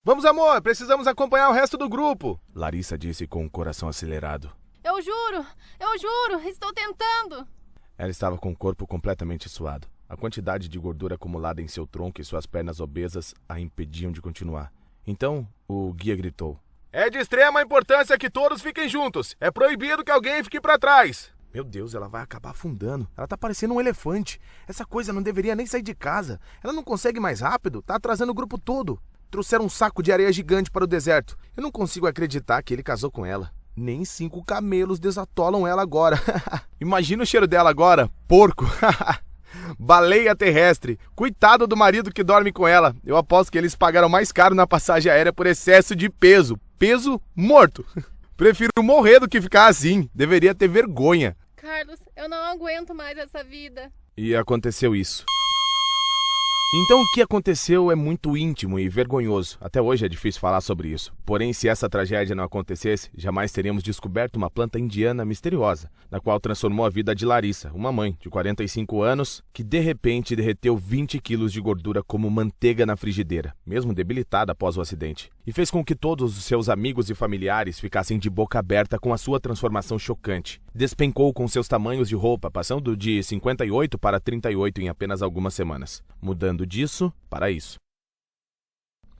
Vamos, amor, precisamos acompanhar o resto do grupo, Larissa disse com o coração acelerado. Eu juro, estou tentando. Ela estava com o corpo completamente suado. A quantidade de gordura acumulada em seu tronco e suas pernas obesas a impediam de continuar. Então, o guia gritou. É de extrema importância que todos fiquem juntos. É proibido que alguém fique para trás. Meu Deus, ela vai acabar afundando. Ela tá parecendo um elefante. Essa coisa não deveria nem sair de casa. Ela não consegue mais rápido, tá atrasando o grupo todo. Trouxeram um saco de areia gigante para o deserto. Eu não consigo acreditar que ele casou com ela. Nem 5 camelos desatolam ela agora. Imagina o cheiro dela agora. Porco. Baleia terrestre. Coitado do marido que dorme com ela. Eu aposto que eles pagaram mais caro na passagem aérea por excesso de peso. Peso morto. Prefiro morrer do que ficar assim. Deveria ter vergonha. Carlos, eu não aguento mais essa vida. E aconteceu isso. Então o que aconteceu é muito íntimo e vergonhoso. Até hoje é difícil falar sobre isso. Porém, se essa tragédia não acontecesse, jamais teríamos descoberto uma planta indiana misteriosa, na qual transformou a vida de Larissa, uma mãe de 45 anos, que de repente derreteu 20 quilos de gordura como manteiga na frigideira, mesmo debilitada após o acidente. E fez com que todos os seus amigos e familiares ficassem de boca aberta com a sua transformação chocante. Despencou com seus tamanhos de roupa, passando de 58 para 38 em apenas algumas semanas, mudando disso para isso.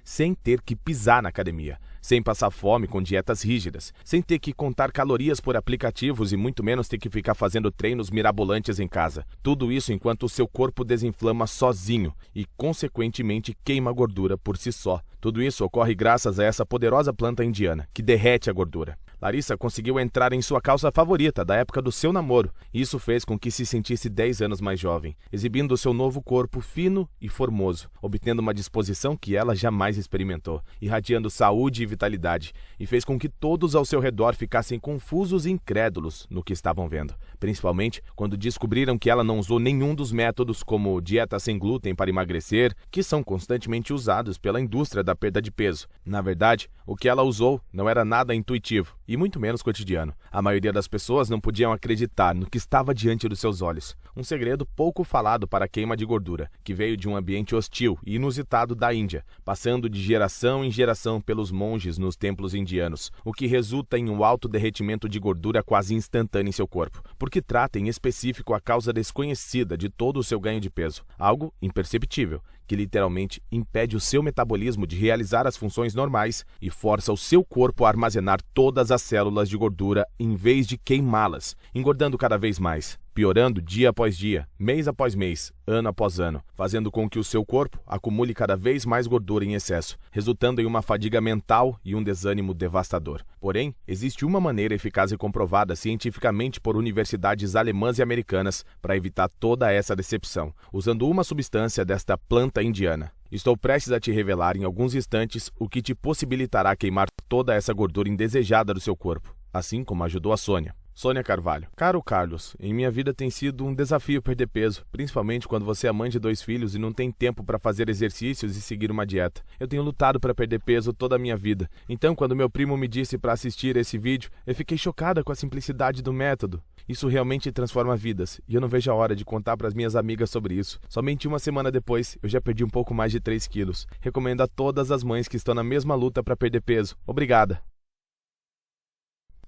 Sem ter que pisar na academia, sem passar fome com dietas rígidas, sem ter que contar calorias por aplicativos e muito menos ter que ficar fazendo treinos mirabolantes em casa. Tudo isso enquanto o seu corpo desinflama sozinho e, consequentemente, queima gordura por si só. Tudo isso ocorre graças a essa poderosa planta indiana, que derrete a gordura. Larissa conseguiu entrar em sua calça favorita da época do seu namoro, e isso fez com que se sentisse 10 anos mais jovem, exibindo o seu novo corpo fino e formoso, obtendo uma disposição que ela jamais experimentou, irradiando saúde e vitalidade, e fez com que todos ao seu redor ficassem confusos e incrédulos no que estavam vendo, principalmente quando descobriram que ela não usou nenhum dos métodos como dieta sem glúten para emagrecer, que são constantemente usados pela indústria da perda de peso. Na verdade, o que ela usou não era nada intuitivo, e muito menos cotidiano. A maioria das pessoas não podiam acreditar no que estava diante dos seus olhos. Um segredo pouco falado para a queima de gordura, que veio de um ambiente hostil e inusitado da Índia, passando de geração em geração pelos monges nos templos indianos, o que resulta em um alto derretimento de gordura quase instantâneo em seu corpo, porque trata em específico a causa desconhecida de todo o seu ganho de peso, algo imperceptível, que literalmente impede o seu metabolismo de realizar as funções normais e força o seu corpo a armazenar todas as células de gordura em vez de queimá-las, engordando cada vez mais, piorando dia após dia, mês após mês, ano após ano, fazendo com que o seu corpo acumule cada vez mais gordura em excesso, resultando em uma fadiga mental e um desânimo devastador. Porém, existe uma maneira eficaz e comprovada cientificamente por universidades alemãs e americanas para evitar toda essa decepção, usando uma substância desta planta indiana. Estou prestes a te revelar em alguns instantes o que te possibilitará queimar toda essa gordura indesejada do seu corpo, assim como ajudou a Sônia. Sônia Carvalho. Caro Carlos, em minha vida tem sido um desafio perder peso, principalmente quando você é mãe de 2 filhos e não tem tempo para fazer exercícios e seguir uma dieta. Eu tenho lutado para perder peso toda a minha vida. Então, quando meu primo me disse para assistir esse vídeo, eu fiquei chocada com a simplicidade do método. Isso realmente transforma vidas, e eu não vejo a hora de contar para as minhas amigas sobre isso. Somente uma semana depois, eu já perdi um pouco mais de 3 quilos. Recomendo a todas as mães que estão na mesma luta para perder peso. Obrigada.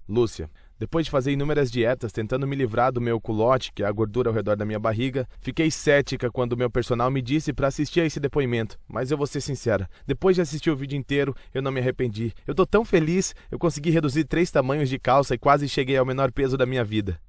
Lúcia. Depois de fazer inúmeras dietas tentando me livrar do meu culote, que é a gordura ao redor da minha barriga, fiquei cética quando o meu personal me disse para assistir a esse depoimento. Mas eu vou ser sincera, depois de assistir o vídeo inteiro, eu não me arrependi. Eu tô tão feliz, eu consegui reduzir 3 tamanhos de calça e quase cheguei ao menor peso da minha vida.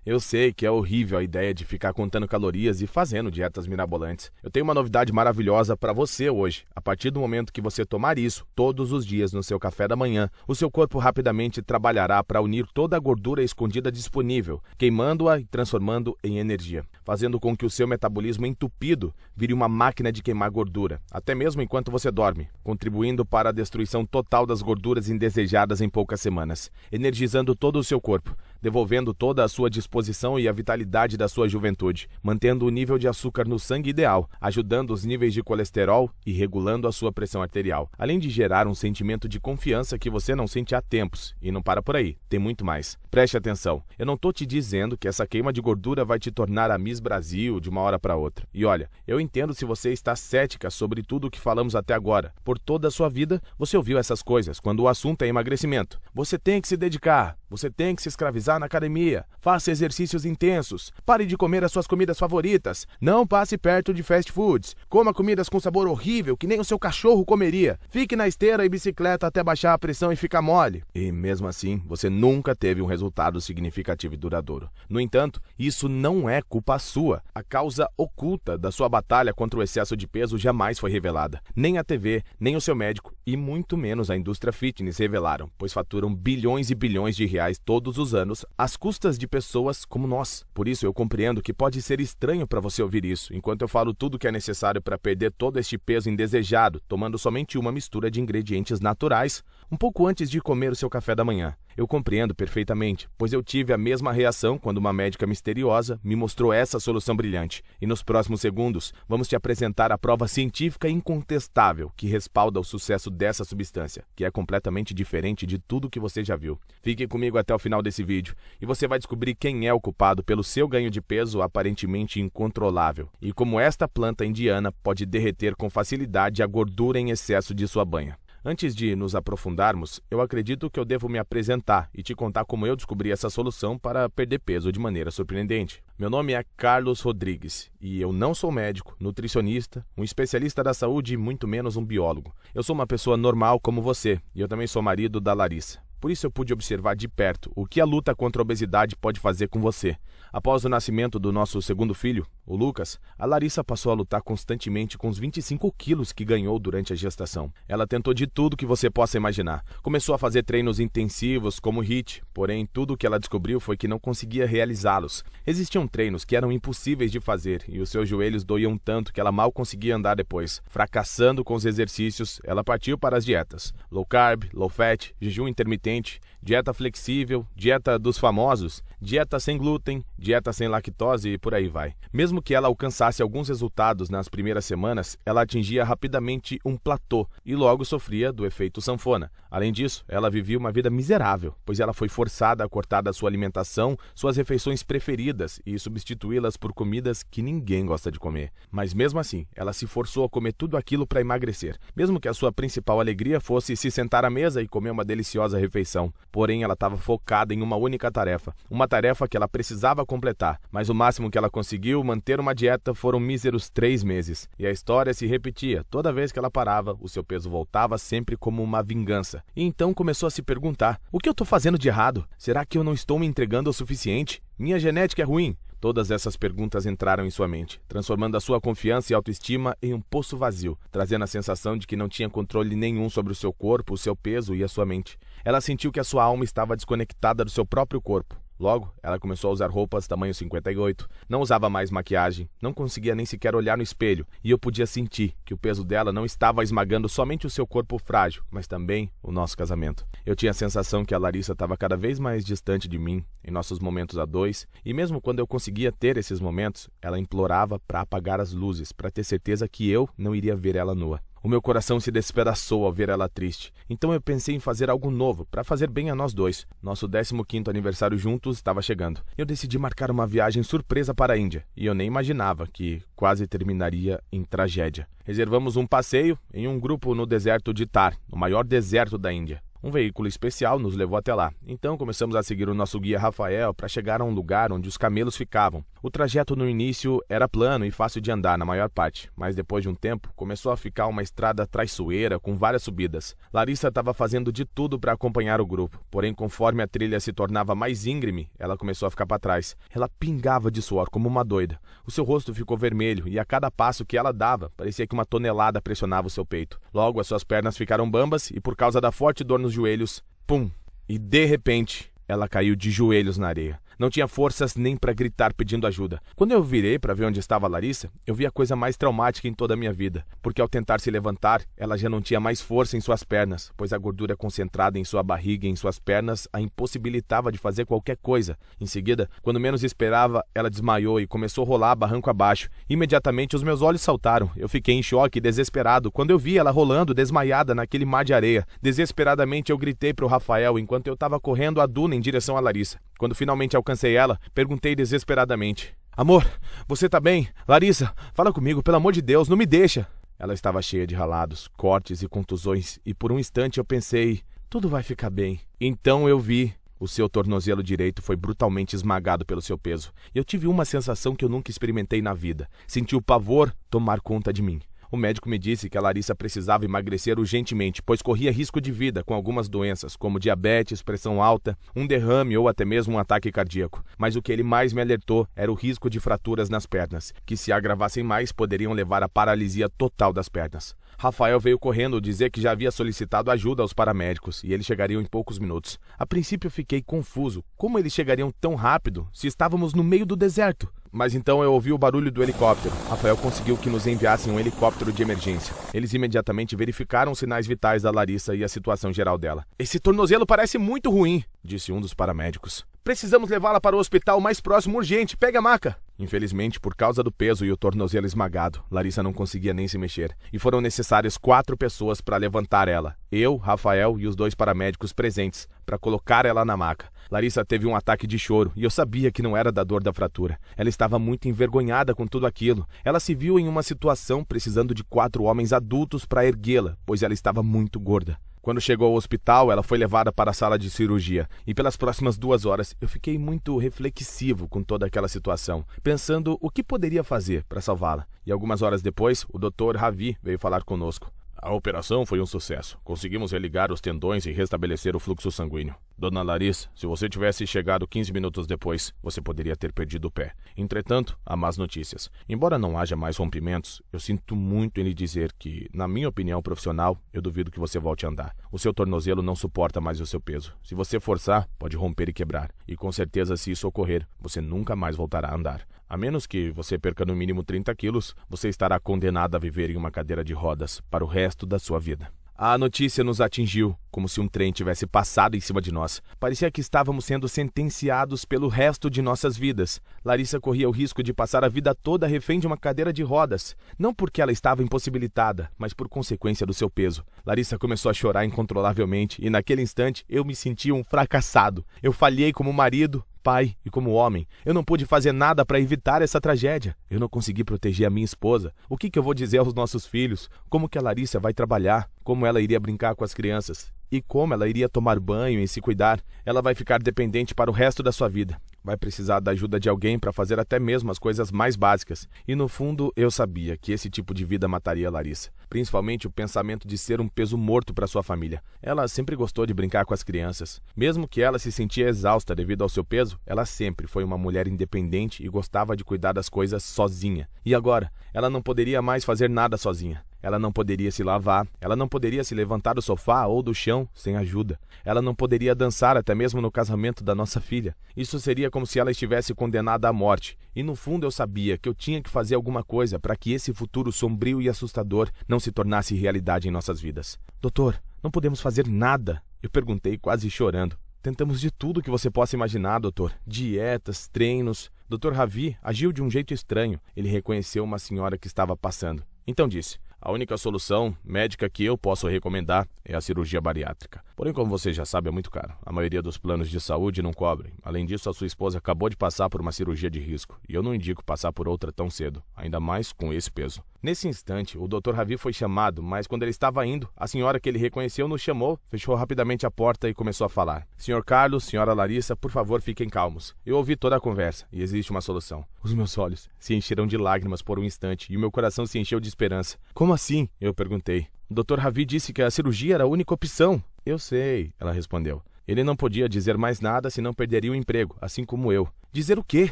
Eu sei que é horrível a ideia de ficar contando calorias e fazendo dietas mirabolantes. Eu tenho uma novidade maravilhosa para você hoje. A partir do momento que você tomar isso todos os dias no seu café da manhã, o seu corpo rapidamente trabalhará para unir toda a gordura escondida disponível, queimando-a e transformando em energia, fazendo com que o seu metabolismo entupido vire uma máquina de queimar gordura, até mesmo enquanto você dorme, contribuindo para a destruição total das gorduras indesejadas em poucas semanas, energizando todo o seu corpo, devolvendo toda a sua disposição e a vitalidade da sua juventude, mantendo o nível de açúcar no sangue ideal, ajudando os níveis de colesterol e regulando a sua pressão arterial, além de gerar um sentimento de confiança que você não sente há tempos. E não para por aí, tem muito mais. Preste atenção, eu não tô te dizendo que essa queima de gordura vai te tornar a Miss Brasil de uma hora para outra. E olha, eu entendo se você está cética sobre tudo o que falamos até agora. Por toda a sua vida, você ouviu essas coisas quando o assunto é emagrecimento. Você tem que se dedicar, você tem que se escravizar na academia, faça exercícios intensos, pare de comer as suas comidas favoritas, não passe perto de fast foods, coma comidas com sabor horrível que nem o seu cachorro comeria, fique na esteira e bicicleta até baixar a pressão e ficar mole. E mesmo assim, você nunca teve um resultado significativo e duradouro. No entanto, isso não é culpa sua. A causa oculta da sua batalha contra o excesso de peso jamais foi revelada. Nem a TV, nem o seu médico e muito menos a indústria fitness revelaram, pois faturam bilhões e bilhões de reais todos os anos às custas de pessoas como nós. Por isso eu compreendo que pode ser estranho para você ouvir isso, enquanto eu falo tudo que é necessário para perder todo este peso indesejado, tomando somente uma mistura de ingredientes naturais, um pouco antes de comer o seu café da manhã. Eu compreendo perfeitamente, pois eu tive a mesma reação quando uma médica misteriosa me mostrou essa solução brilhante. E nos próximos segundos, vamos te apresentar a prova científica incontestável que respalda o sucesso dessa substância, que é completamente diferente de tudo que você já viu. Fique comigo até o final desse vídeo e você vai descobrir quem é o culpado pelo seu ganho de peso aparentemente incontrolável e como esta planta indiana pode derreter com facilidade a gordura em excesso de sua banha. Antes de nos aprofundarmos, eu acredito que eu devo me apresentar e te contar como eu descobri essa solução para perder peso de maneira surpreendente. Meu nome é Carlos Rodrigues e eu não sou médico, nutricionista, um especialista da saúde e muito menos um biólogo. Eu sou uma pessoa normal como você e eu também sou marido da Larissa. Por isso eu pude observar de perto o que a luta contra a obesidade pode fazer com você. Após o nascimento do nosso segundo filho, o Lucas, a Larissa passou a lutar constantemente com os 25 quilos que ganhou durante a gestação. Ela tentou de tudo que você possa imaginar. Começou a fazer treinos intensivos como HIIT, porém tudo o que ela descobriu foi que não conseguia realizá-los. Existiam treinos que eram impossíveis de fazer e os seus joelhos doíam tanto que ela mal conseguia andar depois. Fracassando com os exercícios, ela partiu para as dietas. Low carb, low fat, jejum intermitente, dieta flexível, dieta dos famosos, dieta sem glúten, dieta sem lactose e por aí vai. Mesmo que ela alcançasse alguns resultados nas primeiras semanas, ela atingia rapidamente um platô e logo sofria do efeito sanfona. Além disso, ela vivia uma vida miserável, pois ela foi forçada a cortar da sua alimentação suas refeições preferidas e substituí-las por comidas que ninguém gosta de comer. Mas mesmo assim, ela se forçou a comer tudo aquilo para emagrecer, mesmo que a sua principal alegria fosse se sentar à mesa e comer uma deliciosa refeição. Porém, ela estava focada em uma única tarefa, uma tarefa que ela precisava completar, mas o máximo que ela conseguiu manter uma dieta foram míseros 3 meses. E a história se repetia, toda vez que ela parava, o seu peso voltava sempre como uma vingança. E então começou a se perguntar, o que eu estou fazendo de errado? Será que eu não estou me entregando o suficiente? Minha genética é ruim? Todas essas perguntas entraram em sua mente, transformando a sua confiança e autoestima em um poço vazio, trazendo a sensação de que não tinha controle nenhum sobre o seu corpo, o seu peso e a sua mente. Ela sentiu que a sua alma estava desconectada do seu próprio corpo. Logo, ela começou a usar roupas tamanho 58, não usava mais maquiagem, não conseguia nem sequer olhar no espelho, e eu podia sentir que o peso dela não estava esmagando somente o seu corpo frágil, mas também o nosso casamento. Eu tinha a sensação que a Larissa estava cada vez mais distante de mim, em nossos momentos a dois, e mesmo quando eu conseguia ter esses momentos, ela implorava para apagar as luzes, para ter certeza que eu não iria ver ela nua. O meu coração se despedaçou ao ver ela triste. Então eu pensei em fazer algo novo, para fazer bem a nós dois. Nosso 15º aniversário juntos estava chegando. Eu decidi marcar uma viagem surpresa para a Índia, e eu nem imaginava que quase terminaria em tragédia. Reservamos um passeio em um grupo no deserto de Thar, o maior deserto da Índia. Um veículo especial nos levou até lá. Então começamos a seguir o nosso guia Rafael para chegar a um lugar onde os camelos ficavam. O trajeto no início era plano e fácil de andar na maior parte, mas depois de um tempo começou a ficar uma estrada traiçoeira com várias subidas. Larissa estava fazendo de tudo para acompanhar o grupo, porém conforme a trilha se tornava mais íngreme, ela começou a ficar para trás. Ela pingava de suor como uma doida. O seu rosto ficou vermelho e a cada passo que ela dava, parecia que uma tonelada pressionava o seu peito. Logo as suas pernas ficaram bambas e por causa da forte dor nos joelhos, pum! E de repente, ela caiu de joelhos na areia. Não tinha forças nem para gritar pedindo ajuda. Quando eu virei para ver onde estava a Larissa, eu vi a coisa mais traumática em toda a minha vida, porque ao tentar se levantar, ela já não tinha mais força em suas pernas, pois a gordura concentrada em sua barriga e em suas pernas a impossibilitava de fazer qualquer coisa. Em seguida, quando menos esperava, ela desmaiou e começou a rolar barranco abaixo. Imediatamente os meus olhos saltaram. Eu fiquei em choque e desesperado quando eu vi ela rolando desmaiada naquele mar de areia. Desesperadamente eu gritei para o Rafael enquanto eu estava correndo a duna em direção a Larissa. Quando finalmente alcancei ela, perguntei desesperadamente: Amor, você tá bem? Larissa, fala comigo, pelo amor de Deus, não me deixa. Ela estava cheia de ralados, cortes e contusões, e por um instante eu pensei: tudo vai ficar bem. Então eu vi. O seu tornozelo direito foi brutalmente esmagado pelo seu peso. E eu tive uma sensação que eu nunca experimentei na vida. Senti o pavor tomar conta de mim. O médico me disse que a Larissa precisava emagrecer urgentemente, pois corria risco de vida com algumas doenças, como diabetes, pressão alta, um derrame ou até mesmo um ataque cardíaco. Mas o que ele mais me alertou era o risco de fraturas nas pernas, que se agravassem mais poderiam levar à paralisia total das pernas. Rafael veio correndo dizer que já havia solicitado ajuda aos paramédicos e eles chegariam em poucos minutos. A princípio eu fiquei confuso. Como eles chegariam tão rápido se estávamos no meio do deserto? Mas então eu ouvi o barulho do helicóptero. Rafael conseguiu que nos enviassem um helicóptero de emergência. Eles imediatamente verificaram os sinais vitais da Larissa e a situação geral dela. Esse tornozelo parece muito ruim, disse um dos paramédicos. Precisamos levá-la para o hospital mais próximo urgente. Pegue a maca. Infelizmente, por causa do peso e o tornozelo esmagado, Larissa não conseguia nem se mexer. E foram necessárias 4 pessoas para levantar ela. Eu, Rafael e os 2 paramédicos presentes, para colocar ela na maca. Larissa teve um ataque de choro e eu sabia que não era da dor da fratura. Ela estava muito envergonhada com tudo aquilo. Ela se viu em uma situação precisando de 4 homens adultos para erguê-la, pois ela estava muito gorda. Quando chegou ao hospital, ela foi levada para a sala de cirurgia e pelas próximas 2 horas eu fiquei muito reflexivo com toda aquela situação, pensando o que poderia fazer para salvá-la. E algumas horas depois, o Dr. Ravi veio falar conosco. A operação foi um sucesso. Conseguimos religar os tendões e restabelecer o fluxo sanguíneo. Dona Larissa, se você tivesse chegado 15 minutos depois, você poderia ter perdido o pé. Entretanto, há más notícias. Embora não haja mais rompimentos, eu sinto muito em lhe dizer que, na minha opinião profissional, eu duvido que você volte a andar. O seu tornozelo não suporta mais o seu peso. Se você forçar, pode romper e quebrar. E com certeza, se isso ocorrer, você nunca mais voltará a andar. A menos que você perca no mínimo 30 quilos, você estará condenado a viver em uma cadeira de rodas para o resto da sua vida. A notícia nos atingiu, como se um trem tivesse passado em cima de nós. Parecia que estávamos sendo sentenciados pelo resto de nossas vidas. Larissa corria o risco de passar a vida toda refém de uma cadeira de rodas. Não porque ela estava impossibilitada, mas por consequência do seu peso. Larissa começou a chorar incontrolavelmente e naquele instante eu me senti um fracassado. Eu falhei como marido, pai e como homem. Eu não pude fazer nada para evitar essa tragédia. Eu não consegui proteger a minha esposa. O que eu vou dizer aos nossos filhos? Como que a Larissa vai trabalhar? Como ela iria brincar com as crianças? E como ela iria tomar banho e se cuidar? Ela vai ficar dependente para o resto da sua vida. Vai precisar da ajuda de alguém para fazer até mesmo as coisas mais básicas. E no fundo, eu sabia que esse tipo de vida mataria a Larissa. Principalmente o pensamento de ser um peso morto para sua família. Ela sempre gostou de brincar com as crianças. Mesmo que ela se sentia exausta devido ao seu peso, ela sempre foi uma mulher independente e gostava de cuidar das coisas sozinha. E agora, ela não poderia mais fazer nada sozinha. Ela não poderia se lavar, ela não poderia se levantar do sofá ou do chão sem ajuda. Ela não poderia dançar até mesmo no casamento da nossa filha. Isso seria como se ela estivesse condenada à morte. E no fundo eu sabia que eu tinha que fazer alguma coisa para que esse futuro sombrio e assustador não se tornasse realidade em nossas vidas. Doutor, não podemos fazer nada? Eu perguntei quase chorando. Tentamos de tudo que você possa imaginar, doutor. Dietas, treinos. Dr. Ravi agiu de um jeito estranho. Ele reconheceu uma senhora que estava passando. Então disse: a única solução médica que eu posso recomendar é a cirurgia bariátrica. Porém, como você já sabe, é muito caro. A maioria dos planos de saúde não cobrem. Além disso, a sua esposa acabou de passar por uma cirurgia de risco. E eu não indico passar por outra tão cedo, ainda mais com esse peso. Nesse instante, o Dr. Ravi foi chamado, mas quando ele estava indo, a senhora que ele reconheceu nos chamou, fechou rapidamente a porta e começou a falar. Senhor Carlos, senhora Larissa, por favor, fiquem calmos. Eu ouvi toda a conversa e existe uma solução. Os meus olhos se encheram de lágrimas por um instante e o meu coração se encheu de esperança. Como assim? Eu perguntei. O Dr. Ravi disse que a cirurgia era a única opção. Eu sei, ela respondeu. Ele não podia dizer mais nada senão perderia o emprego, assim como eu. Dizer o quê?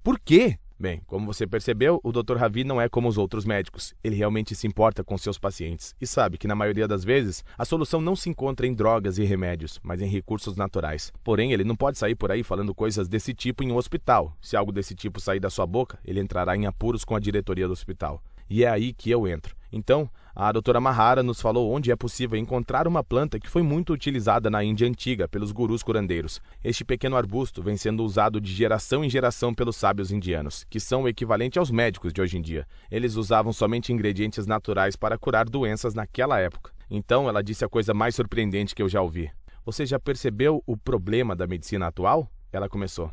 Por quê? Bem, como você percebeu, o Dr. Ravi não é como os outros médicos. Ele realmente se importa com seus pacientes e sabe que na maioria das vezes a solução não se encontra em drogas e remédios, mas em recursos naturais. Porém, ele não pode sair por aí falando coisas desse tipo em um hospital. Se algo desse tipo sair da sua boca, ele entrará em apuros com a diretoria do hospital. E é aí que eu entro. Então, a doutora Mahara nos falou onde é possível encontrar uma planta que foi muito utilizada na Índia antiga pelos gurus curandeiros. Este pequeno arbusto vem sendo usado de geração em geração pelos sábios indianos, que são o equivalente aos médicos de hoje em dia. Eles usavam somente ingredientes naturais para curar doenças naquela época. Então, ela disse a coisa mais surpreendente que eu já ouvi. Você já percebeu o problema da medicina atual? Ela começou.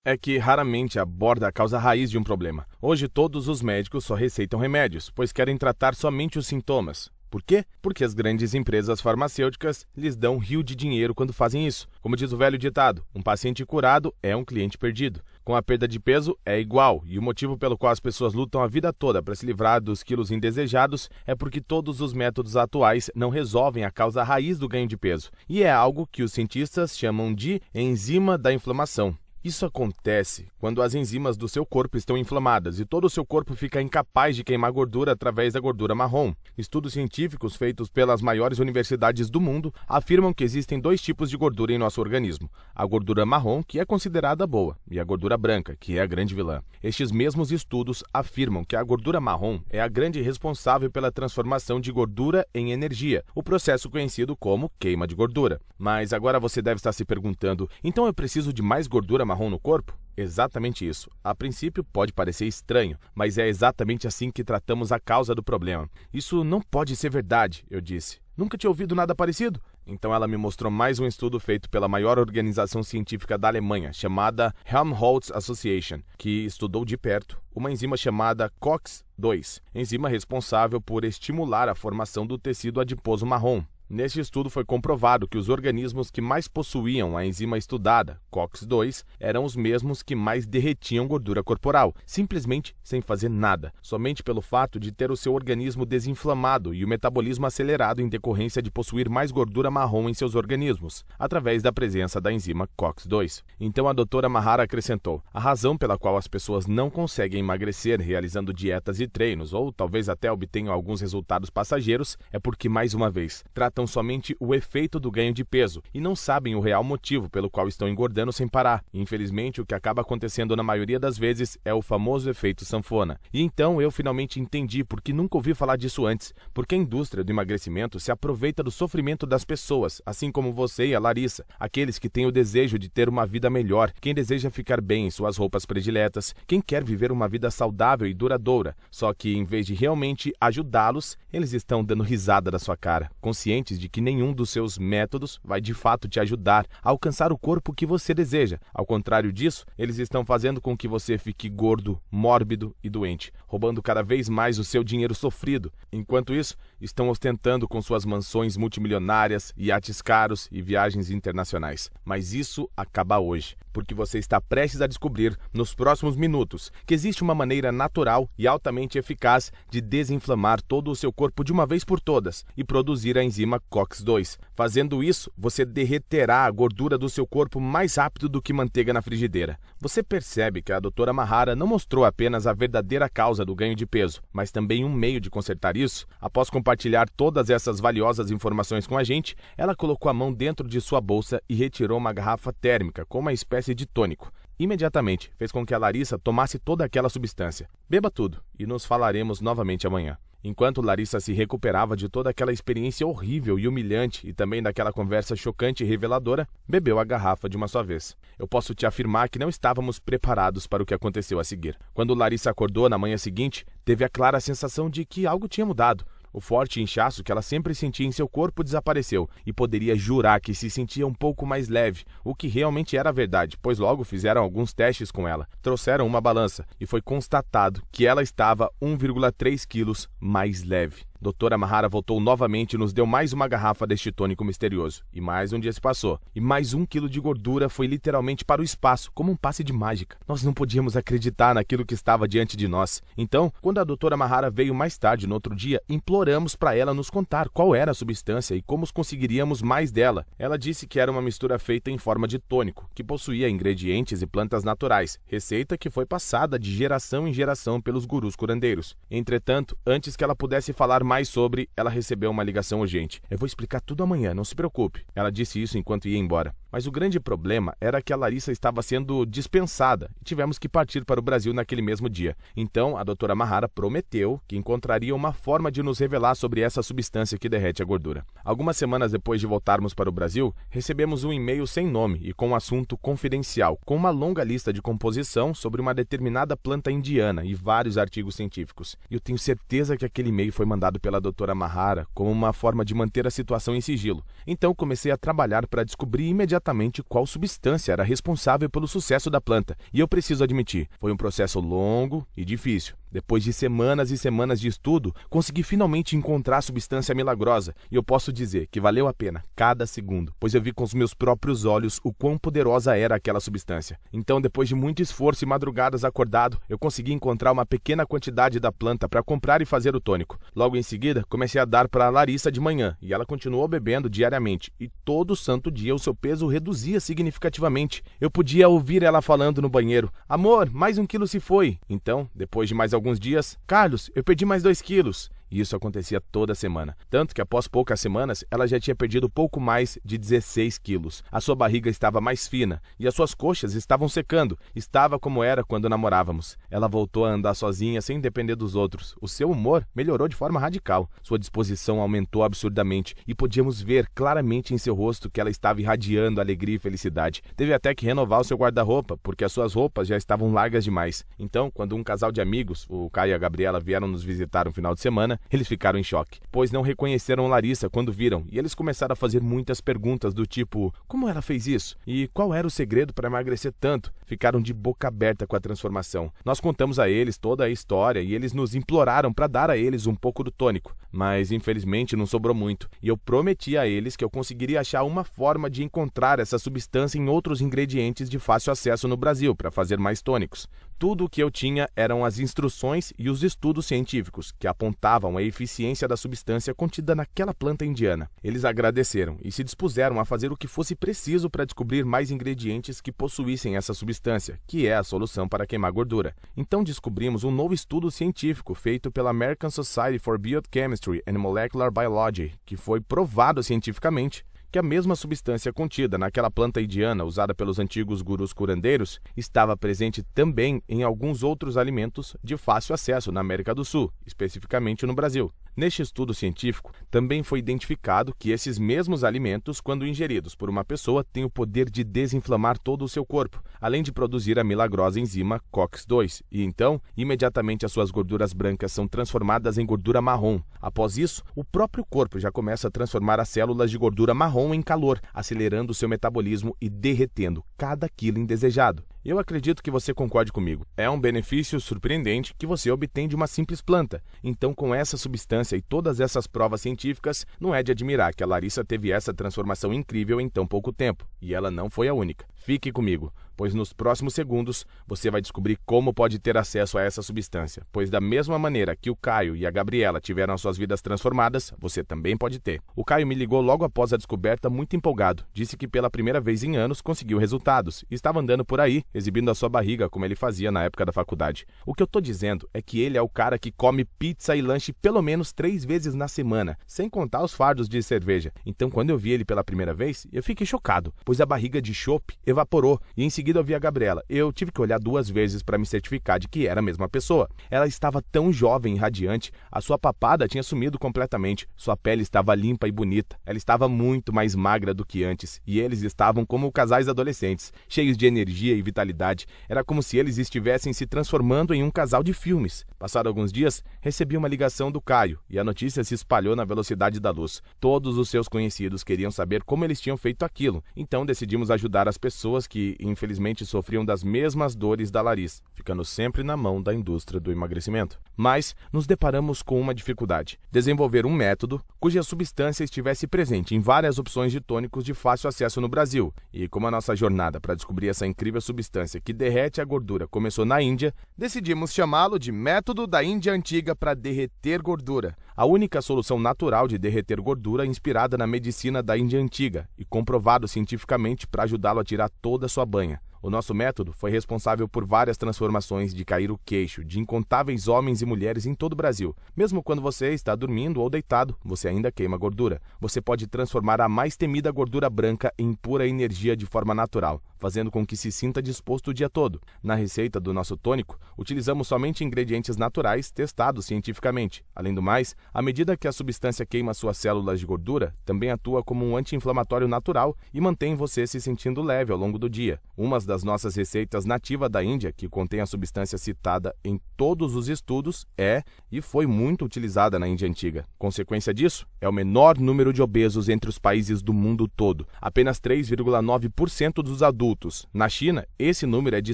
É que raramente aborda a causa raiz de um problema. Hoje todos os médicos só receitam remédios, pois querem tratar somente os sintomas. Por quê? Porque as grandes empresas farmacêuticas lhes dão um rio de dinheiro quando fazem isso. Como diz o velho ditado, um paciente curado é um cliente perdido. Com a perda de peso é igual, e o motivo pelo qual as pessoas lutam a vida toda para se livrar dos quilos indesejados é porque todos os métodos atuais não resolvem a causa raiz do ganho de peso. E é algo que os cientistas chamam de enzima da inflamação. Isso acontece quando as enzimas do seu corpo estão inflamadas e todo o seu corpo fica incapaz de queimar gordura através da gordura marrom. Estudos científicos feitos pelas maiores universidades do mundo afirmam que existem 2 tipos de gordura em nosso organismo. A gordura marrom, que é considerada boa, e a gordura branca, que é a grande vilã. Estes mesmos estudos afirmam que a gordura marrom é a grande responsável pela transformação de gordura em energia, o processo conhecido como queima de gordura. Mas agora você deve estar se perguntando, então eu preciso de mais gordura marrom no corpo? Exatamente isso. A princípio pode parecer estranho, mas é exatamente assim que tratamos a causa do problema. Isso não pode ser verdade, eu disse. Nunca tinha ouvido nada parecido? Então ela me mostrou mais um estudo feito pela maior organização científica da Alemanha, chamada Helmholtz Association, que estudou de perto uma enzima chamada COX-2, enzima responsável por estimular a formação do tecido adiposo marrom. Neste estudo foi comprovado que os organismos que mais possuíam a enzima estudada, COX-2, eram os mesmos que mais derretiam gordura corporal, simplesmente sem fazer nada, somente pelo fato de ter o seu organismo desinflamado e o metabolismo acelerado em decorrência de possuir mais gordura marrom em seus organismos, através da presença da enzima COX-2. Então a doutora Mahara acrescentou, a razão pela qual as pessoas não conseguem emagrecer realizando dietas e treinos, ou talvez até obtenham alguns resultados passageiros, é porque, mais uma vez, tratam somente o efeito do ganho de peso e não sabem o real motivo pelo qual estão engordando sem parar. Infelizmente, o que acaba acontecendo na maioria das vezes é o famoso efeito sanfona. E então eu finalmente entendi porque nunca ouvi falar disso antes, porque a indústria do emagrecimento se aproveita do sofrimento das pessoas, assim como você e a Larissa, aqueles que têm o desejo de ter uma vida melhor, quem deseja ficar bem em suas roupas prediletas, quem quer viver uma vida saudável e duradoura, só que em vez de realmente ajudá-los, eles estão dando risada da sua cara, conscientes de que nenhum dos seus métodos vai de fato te ajudar a alcançar o corpo que você deseja. Ao contrário disso, eles estão fazendo com que você fique gordo, mórbido e doente, roubando cada vez mais o seu dinheiro sofrido. Enquanto isso, estão ostentando com suas mansões multimilionárias, iates caros e viagens internacionais. Mas isso acaba hoje, porque você está prestes a descobrir, nos próximos minutos, que existe uma maneira natural e altamente eficaz de desinflamar todo o seu corpo de uma vez por todas e produzir a enzima COX-2. Fazendo isso, você derreterá a gordura do seu corpo mais rápido do que manteiga na frigideira. Você percebe que a doutora Mahara não mostrou apenas a verdadeira causa do ganho de peso, mas também um meio de consertar isso? Após compartilhar todas essas valiosas informações com a gente, ela colocou a mão dentro de sua bolsa e retirou uma garrafa térmica com uma espécie de tônico. Imediatamente, fez com que a Larissa tomasse toda aquela substância. Beba tudo e nos falaremos novamente amanhã. Enquanto Larissa se recuperava de toda aquela experiência horrível e humilhante e também daquela conversa chocante e reveladora, bebeu a garrafa de uma só vez. Eu posso te afirmar que não estávamos preparados para o que aconteceu a seguir. Quando Larissa acordou na manhã seguinte, teve a clara sensação de que algo tinha mudado. O forte inchaço que ela sempre sentia em seu corpo desapareceu e poderia jurar que se sentia um pouco mais leve, o que realmente era verdade, pois logo fizeram alguns testes com ela. Trouxeram uma balança e foi constatado que ela estava 1,3 quilos mais leve. Doutora Mahara voltou novamente e nos deu mais uma garrafa deste tônico misterioso. E mais um dia se passou. E mais 1 quilo de gordura foi literalmente para o espaço, como um passe de mágica. Nós não podíamos acreditar naquilo que estava diante de nós. Então, quando a doutora Mahara veio mais tarde, no outro dia, imploramos para ela nos contar qual era a substância e como conseguiríamos mais dela. Ela disse que era uma mistura feita em forma de tônico, que possuía ingredientes e plantas naturais, receita que foi passada de geração em geração pelos gurus curandeiros. Entretanto, antes que ela pudesse falar mais sobre, ela recebeu uma ligação urgente. Eu vou explicar tudo amanhã, não se preocupe. Ela disse isso enquanto ia embora. Mas o grande problema era que a Larissa estava sendo dispensada e tivemos que partir para o Brasil naquele mesmo dia. Então, a doutora Mahara prometeu que encontraria uma forma de nos revelar sobre essa substância que derrete a gordura. Algumas semanas depois de voltarmos para o Brasil, recebemos um e-mail sem nome e com um assunto confidencial, com uma longa lista de composição sobre uma determinada planta indiana e vários artigos científicos. E eu tenho certeza que aquele e-mail foi mandado pela doutora Mahara como uma forma de manter a situação em sigilo. Então, comecei a trabalhar para descobrir imediatamente qual substância era responsável pelo sucesso da planta. E eu preciso admitir, foi um processo longo e difícil. Depois de semanas e semanas de estudo, consegui finalmente encontrar a substância milagrosa. E eu posso dizer que valeu a pena cada segundo, pois eu vi com os meus próprios olhos o quão poderosa era aquela substância. Então, depois de muito esforço e madrugadas acordado, eu consegui encontrar uma pequena quantidade da planta para comprar e fazer o tônico. Logo em seguida, comecei a dar para a Larissa de manhã, e ela continuou bebendo diariamente. E todo santo dia o seu peso reduzia significativamente. Eu podia ouvir ela falando no banheiro: "Amor, mais 1 quilo se foi." Então, depois de mais alguns dias: "Carlos, eu perdi mais 2 quilos." E isso acontecia toda semana. Tanto que após poucas semanas, ela já tinha perdido pouco mais de 16 quilos. A sua barriga estava mais fina e as suas coxas estavam secando. Estava como era quando namorávamos. Ela voltou a andar sozinha sem depender dos outros. O seu humor melhorou de forma radical. Sua disposição aumentou absurdamente e podíamos ver claramente em seu rosto que ela estava irradiando alegria e felicidade. Teve até que renovar o seu guarda-roupa, porque as suas roupas já estavam largas demais. Então, quando um casal de amigos, o Caio e a Gabriela, vieram nos visitar no final de semana, eles ficaram em choque, pois não reconheceram Larissa quando viram, e eles começaram a fazer muitas perguntas do tipo: como ela fez isso? E qual era o segredo para emagrecer tanto? Ficaram de boca aberta com a transformação. Nós contamos a eles toda a história e eles nos imploraram para dar a eles um pouco do tônico, mas infelizmente não sobrou muito, e eu prometi a eles que eu conseguiria achar uma forma de encontrar essa substância em outros ingredientes de fácil acesso no Brasil para fazer mais tônicos. Tudo o que eu tinha eram as instruções e os estudos científicos que apontavam a eficiência da substância contida naquela planta indiana. Eles agradeceram e se dispuseram a fazer o que fosse preciso para descobrir mais ingredientes que possuíssem essa substância, que é a solução para queimar gordura. Então descobrimos um novo estudo científico feito pela American Society for Biochemistry and Molecular Biology, que foi provado cientificamente que a mesma substância contida naquela planta indiana usada pelos antigos gurus curandeiros estava presente também em alguns outros alimentos de fácil acesso na América do Sul, especificamente no Brasil. Neste estudo científico, também foi identificado que esses mesmos alimentos, quando ingeridos por uma pessoa, têm o poder de desinflamar todo o seu corpo, além de produzir a milagrosa enzima COX-2, e então, imediatamente as suas gorduras brancas são transformadas em gordura marrom. Após isso, o próprio corpo já começa a transformar as células de gordura marrom em calor, acelerando o seu metabolismo e derretendo cada quilo indesejado. Eu acredito que você concorde comigo. É um benefício surpreendente que você obtém de uma simples planta. Então, com essa substância e todas essas provas científicas, não é de admirar que a Larissa teve essa transformação incrível em tão pouco tempo. E ela não foi a única. Fique comigo, pois nos próximos segundos você vai descobrir como pode ter acesso a essa substância. Pois da mesma maneira que o Caio e a Gabriela tiveram as suas vidas transformadas, você também pode ter. O Caio me ligou logo após a descoberta muito empolgado. Disse que pela primeira vez em anos conseguiu resultados e estava andando por aí, exibindo a sua barriga como ele fazia na época da faculdade. O que eu tô dizendo é que ele é o cara que come pizza e lanche pelo menos 3 vezes na semana, sem contar os fardos de cerveja. Então quando eu vi ele pela primeira vez, eu fiquei chocado, pois a barriga de chopp evaporou e em seguida eu vi a Gabriela. Eu tive que olhar 2 vezes para me certificar de que era a mesma pessoa. Ela estava tão jovem e radiante, a sua papada tinha sumido completamente, sua pele estava limpa e bonita, ela estava muito mais magra do que antes e eles estavam como casais adolescentes, cheios de energia e vitalidade. Era como se eles estivessem se transformando em um casal de filmes. Passados alguns dias, recebi uma ligação do Caio e a notícia se espalhou na velocidade da luz. Todos os seus conhecidos queriam saber como eles tinham feito aquilo, então decidimos ajudar as pessoas que, infelizmente, infelizmente sofriam das mesmas dores da Larissa, ficando sempre na mão da indústria do emagrecimento. Mas nos deparamos com uma dificuldade: desenvolver um método cuja substância estivesse presente em várias opções de tônicos de fácil acesso no Brasil. E como a nossa jornada para descobrir essa incrível substância que derrete a gordura começou na Índia, decidimos chamá-lo de Método da Índia Antiga para derreter gordura. A única solução natural de derreter gordura inspirada na medicina da Índia Antiga e comprovado cientificamente para ajudá-lo a tirar toda a sua banha. O nosso método foi responsável por várias transformações de cair o queixo de incontáveis homens e mulheres em todo o Brasil. Mesmo quando você está dormindo ou deitado, você ainda queima gordura. Você pode transformar a mais temida gordura branca em pura energia de forma natural, fazendo com que se sinta disposto o dia todo. Na receita do nosso tônico, utilizamos somente ingredientes naturais testados cientificamente. Além do mais, à medida que a substância queima suas células de gordura, também atua como um anti-inflamatório natural e mantém você se sentindo leve ao longo do dia. Uma das nossas receitas nativa da Índia, que contém a substância citada em todos os estudos, é e foi muito utilizada na Índia Antiga. Consequência disso, é o menor número de obesos entre os países do mundo todo. Apenas 3,9% dos adultos. Na China, esse número é de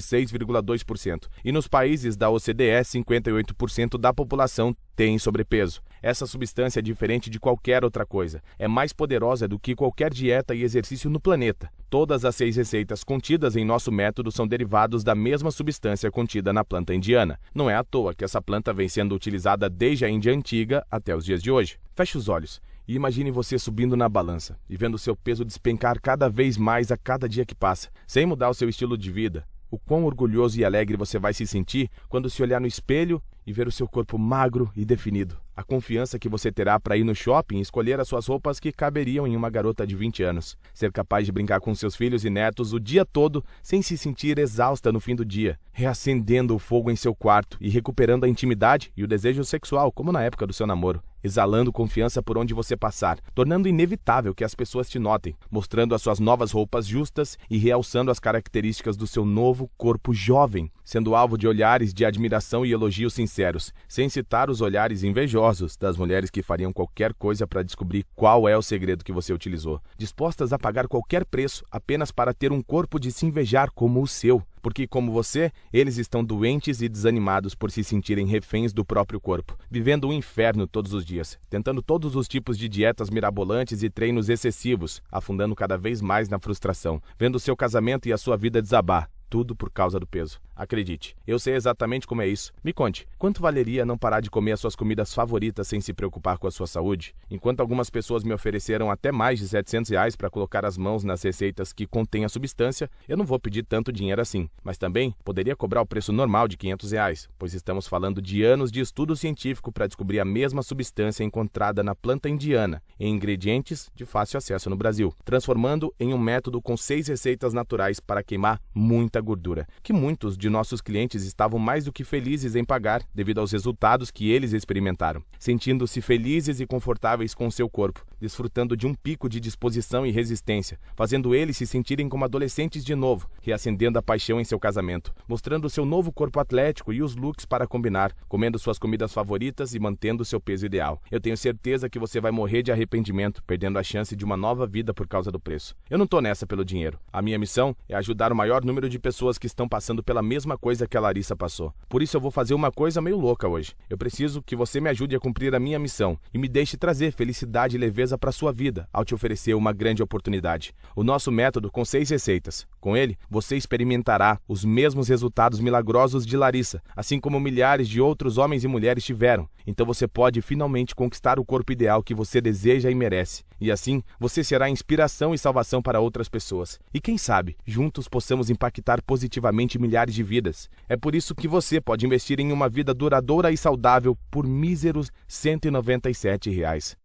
6,2%. E nos países da OCDE, 58% da população tem sobrepeso. Essa substância é diferente de qualquer outra coisa. É mais poderosa do que qualquer dieta e exercício no planeta. Todas as 6 receitas contidas em nosso método são derivados da mesma substância contida na planta indiana. Não é à toa que essa planta vem sendo utilizada desde a Índia Antiga até os dias de hoje. Feche os olhos e imagine você subindo na balança e vendo seu peso despencar cada vez mais a cada dia que passa, sem mudar o seu estilo de vida. O quão orgulhoso e alegre você vai se sentir quando se olhar no espelho e ver o seu corpo magro e definido. A confiança que você terá para ir no shopping e escolher as suas roupas que caberiam em uma garota de 20 anos. Ser capaz de brincar com seus filhos e netos o dia todo sem se sentir exausta no fim do dia. Reacendendo o fogo em seu quarto e recuperando a intimidade e o desejo sexual, como na época do seu namoro. Exalando confiança por onde você passar, tornando inevitável que as pessoas te notem, mostrando as suas novas roupas justas e realçando as características do seu novo corpo jovem, sendo alvo de olhares de admiração e elogios sinceros, sem citar os olhares invejosos das mulheres que fariam qualquer coisa para descobrir qual é o segredo que você utilizou, dispostas a pagar qualquer preço apenas para ter um corpo de se invejar como o seu. Porque, como você, eles estão doentes e desanimados por se sentirem reféns do próprio corpo, vivendo um inferno todos os dias, tentando todos os tipos de dietas mirabolantes e treinos excessivos, afundando cada vez mais na frustração, vendo seu casamento e a sua vida desabar. Tudo por causa do peso. Acredite, eu sei exatamente como é isso. Me conte, quanto valeria não parar de comer as suas comidas favoritas sem se preocupar com a sua saúde? Enquanto algumas pessoas me ofereceram até mais de R$700 para colocar as mãos nas receitas que contêm a substância, eu não vou pedir tanto dinheiro assim. Mas também poderia cobrar o preço normal de R$500, pois estamos falando de anos de estudo científico para descobrir a mesma substância encontrada na planta indiana, em ingredientes de fácil acesso no Brasil, transformando em um método com 6 receitas naturais para queimar muita gordura, que muitos de nossos clientes estavam mais do que felizes em pagar devido aos resultados que eles experimentaram, sentindo-se felizes e confortáveis com seu corpo, desfrutando de um pico de disposição e resistência, fazendo eles se sentirem como adolescentes de novo, reacendendo a paixão em seu casamento, mostrando seu novo corpo atlético e os looks para combinar, comendo suas comidas favoritas e mantendo seu peso ideal. Eu tenho certeza que você vai morrer de arrependimento, perdendo a chance de uma nova vida por causa do preço. Eu não tô nessa pelo dinheiro. A minha missão é ajudar o maior número de pessoas que estão passando pela mesma coisa que a Larissa passou. Por isso eu vou fazer uma coisa meio louca hoje. Eu preciso que você me ajude a cumprir a minha missão e me deixe trazer felicidade e leveza para sua vida ao te oferecer uma grande oportunidade. O nosso método com 6 receitas. Com ele, você experimentará os mesmos resultados milagrosos de Larissa, assim como milhares de outros homens e mulheres tiveram. Então você pode finalmente conquistar o corpo ideal que você deseja e merece. E assim, você será inspiração e salvação para outras pessoas. E quem sabe, juntos possamos impactar positivamente milhares de vidas. É por isso que você pode investir em uma vida duradoura e saudável por míseros R$197.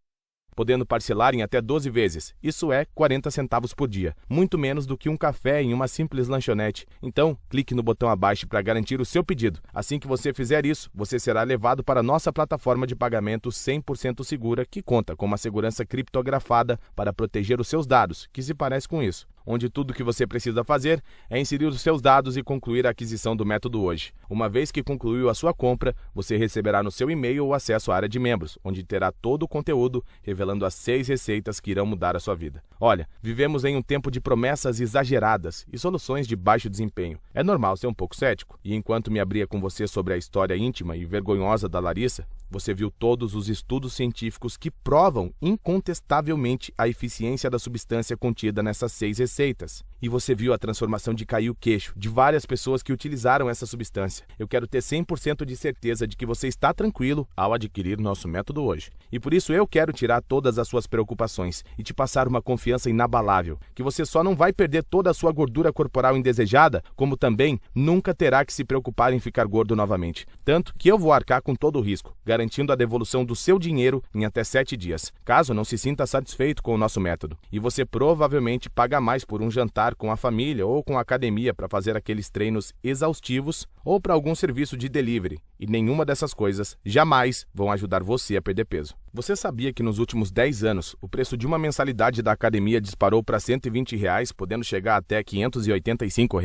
Podendo parcelar em até 12 vezes. Isso é 40 centavos por dia, muito menos do que um café em uma simples lanchonete. Então, clique no botão abaixo para garantir o seu pedido. Assim que você fizer isso, você será levado para a nossa plataforma de pagamento 100% segura, que conta com uma segurança criptografada para proteger os seus dados, que se parece com isso. onde tudo o que você precisa fazer é inserir os seus dados e concluir a aquisição do método hoje. Uma vez que concluiu a sua compra, você receberá no seu e-mail o acesso à área de membros, onde terá todo o conteúdo revelando as 6 receitas que irão mudar a sua vida. Olha, vivemos em um tempo de promessas exageradas e soluções de baixo desempenho. É normal ser um pouco cético. E enquanto me abria com você sobre a história íntima e vergonhosa da Larissa, você viu todos os estudos científicos que provam incontestavelmente a eficiência da substância contida nessas 6 receitas. E você viu a transformação de cair o queixo de várias pessoas que utilizaram essa substância. Eu quero ter 100% de certeza de que você está tranquilo ao adquirir nosso método hoje. E por isso eu quero tirar todas as suas preocupações e te passar uma confiança inabalável, que você só não vai perder toda a sua gordura corporal indesejada, como também nunca terá que se preocupar em ficar gordo novamente. Tanto que eu vou arcar com todo o risco, garantindo a devolução do seu dinheiro em até 7 dias, caso não se sinta satisfeito com o nosso método. E você provavelmente paga mais por um jantar com a família ou com a academia para fazer aqueles treinos exaustivos ou para algum serviço de delivery. E nenhuma dessas coisas jamais vão ajudar você a perder peso. Você sabia que nos últimos 10 anos o preço de uma mensalidade da academia disparou para R$ 120, podendo chegar até R$ 585?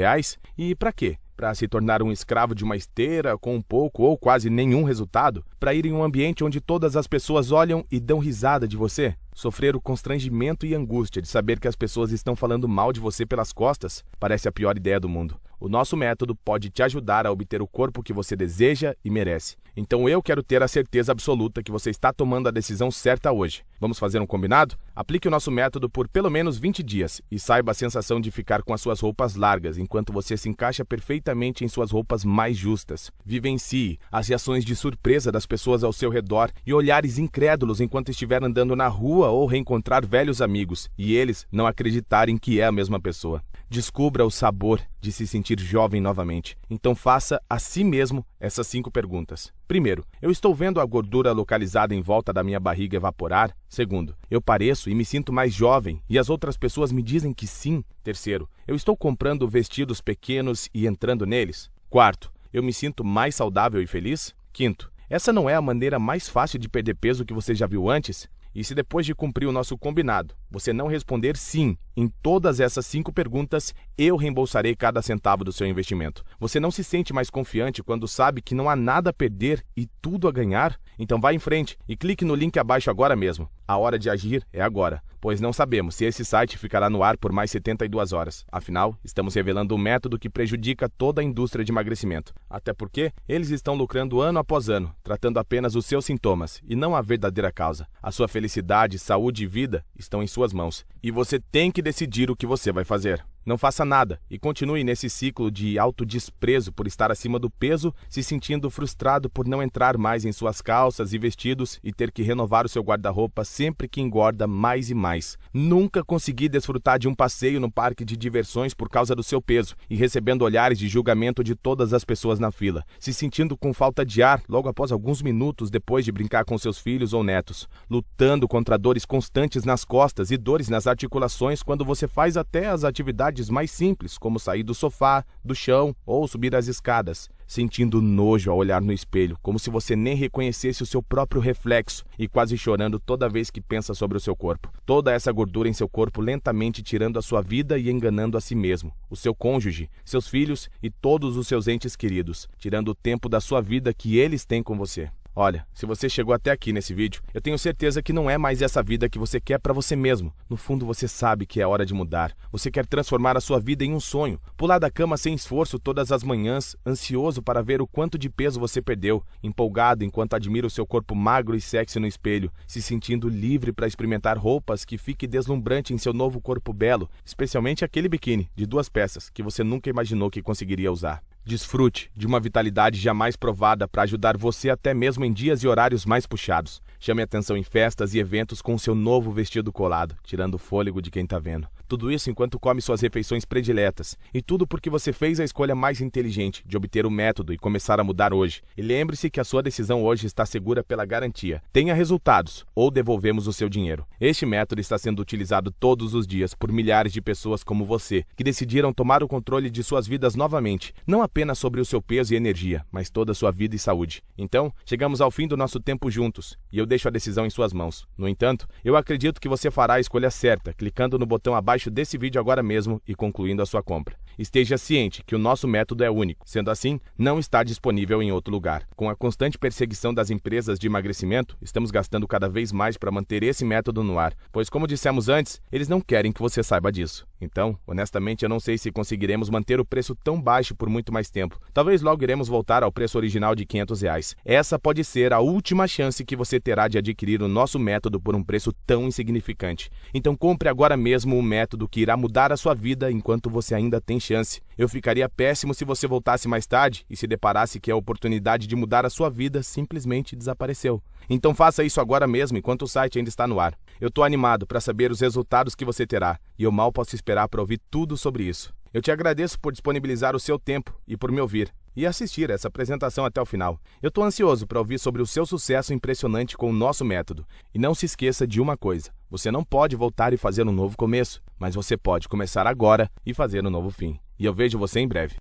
E para quê? Para se tornar um escravo de uma esteira com pouco ou quase nenhum resultado? Para ir em um ambiente onde todas as pessoas olham e dão risada de você? Sofrer o constrangimento e angústia de saber que as pessoas estão falando mal de você pelas costas? Parece a pior ideia do mundo. O nosso método pode te ajudar a obter o corpo que você deseja e merece. Então eu quero ter a certeza absoluta que você está tomando a decisão certa hoje. Vamos fazer um combinado? Aplique o nosso método por pelo menos 20 dias e saiba a sensação de ficar com as suas roupas largas enquanto você se encaixa perfeitamente em suas roupas mais justas. Vivencie as reações de surpresa das pessoas ao seu redor e olhares incrédulos enquanto estiver andando na rua ou reencontrar velhos amigos e eles não acreditarem que é a mesma pessoa. Descubra o sabor de se sentir jovem novamente. Então faça a si mesmo essas 5 perguntas. Primeiro, eu estou vendo a gordura localizada em volta da minha barriga evaporar? Segundo, eu pareço e me sinto mais jovem e as outras pessoas me dizem que sim? Terceiro, eu estou comprando vestidos pequenos e entrando neles? Quarto, eu me sinto mais saudável e feliz? Quinto, essa não é a maneira mais fácil de perder peso que você já viu antes? E se depois de cumprir o nosso combinado, você não responder sim em todas essas 5 perguntas, eu reembolsarei cada centavo do seu investimento. Você não se sente mais confiante quando sabe que não há nada a perder e tudo a ganhar? Então vá em frente e clique no link abaixo agora mesmo. A hora de agir é agora, pois não sabemos se esse site ficará no ar por mais 72 horas. Afinal, estamos revelando um método que prejudica toda a indústria de emagrecimento. Até porque eles estão lucrando ano após ano, tratando apenas os seus sintomas e não a verdadeira causa. A sua felicidade, saúde e vida estão em suas mãos. E você tem que decidir o que você vai fazer. Não faça nada e continue nesse ciclo de autodesprezo por estar acima do peso, se sentindo frustrado por não entrar mais em suas calças e vestidos e ter que renovar o seu guarda-roupa sempre que engorda mais e mais. Nunca consegui desfrutar de um passeio no parque de diversões por causa do seu peso e recebendo olhares de julgamento de todas as pessoas na fila, se sentindo com falta de ar logo após alguns minutos depois de brincar com seus filhos ou netos, lutando contra dores constantes nas costas e dores nas articulações quando você faz até as atividades mais simples, como sair do sofá, do chão ou subir as escadas, sentindo nojo ao olhar no espelho, como se você nem reconhecesse o seu próprio reflexo e quase chorando toda vez que pensa sobre o seu corpo. Toda essa gordura em seu corpo lentamente tirando a sua vida e enganando a si mesmo, o seu cônjuge, seus filhos e todos os seus entes queridos, tirando o tempo da sua vida que eles têm com você. Olha, se você chegou até aqui nesse vídeo, eu tenho certeza que não é mais essa vida que você quer para você mesmo. No fundo, você sabe que é hora de mudar. Você quer transformar a sua vida em um sonho. Pular da cama sem esforço todas as manhãs, ansioso para ver o quanto de peso você perdeu, empolgado enquanto admira o seu corpo magro e sexy no espelho, se sentindo livre para experimentar roupas que fique deslumbrante em seu novo corpo belo, especialmente aquele biquíni de 2 peças que você nunca imaginou que conseguiria usar. Desfrute de uma vitalidade jamais provada para ajudar você até mesmo em dias e horários mais puxados. Chame atenção em festas e eventos com seu novo vestido colado, tirando o fôlego de quem está vendo. Tudo isso enquanto come suas refeições prediletas. E tudo porque você fez a escolha mais inteligente de obter o método e começar a mudar hoje. E lembre-se que a sua decisão hoje está segura pela garantia. Tenha resultados ou devolvemos o seu dinheiro. Este método está sendo utilizado todos os dias por milhares de pessoas como você, que decidiram tomar o controle de suas vidas novamente, não apenas sobre o seu peso e energia, mas toda a sua vida e saúde. Então, chegamos ao fim do nosso tempo juntos, e eu deixo a decisão em suas mãos. No entanto, eu acredito que você fará a escolha certa, clicando no botão abaixo abaixo desse vídeo agora mesmo e concluindo a sua compra. Esteja ciente que o nosso método é único, sendo assim, não está disponível em outro lugar. Com a constante perseguição das empresas de emagrecimento, estamos gastando cada vez mais para manter esse método no ar, pois como dissemos antes, eles não querem que você saiba disso. Então, honestamente, eu não sei se conseguiremos manter o preço tão baixo por muito mais tempo. Talvez logo iremos voltar ao preço original de R$500. Essa pode ser a última chance que você terá de adquirir o nosso método por um preço tão insignificante. Então compre agora mesmo o método que irá mudar a sua vida enquanto você ainda tem chance. Eu ficaria péssimo se você voltasse mais tarde e se deparasse que a oportunidade de mudar a sua vida simplesmente desapareceu. Então faça isso agora mesmo enquanto o site ainda está no ar. Eu estou animado para saber os resultados que você terá e eu mal posso esperar para ouvir tudo sobre isso. Eu te agradeço por disponibilizar o seu tempo e por me ouvir e assistir essa apresentação até o final. Eu estou ansioso para ouvir sobre o seu sucesso impressionante com o nosso método. E não se esqueça de uma coisa, você não pode voltar e fazer um novo começo, mas você pode começar agora e fazer um novo fim. E eu vejo você em breve.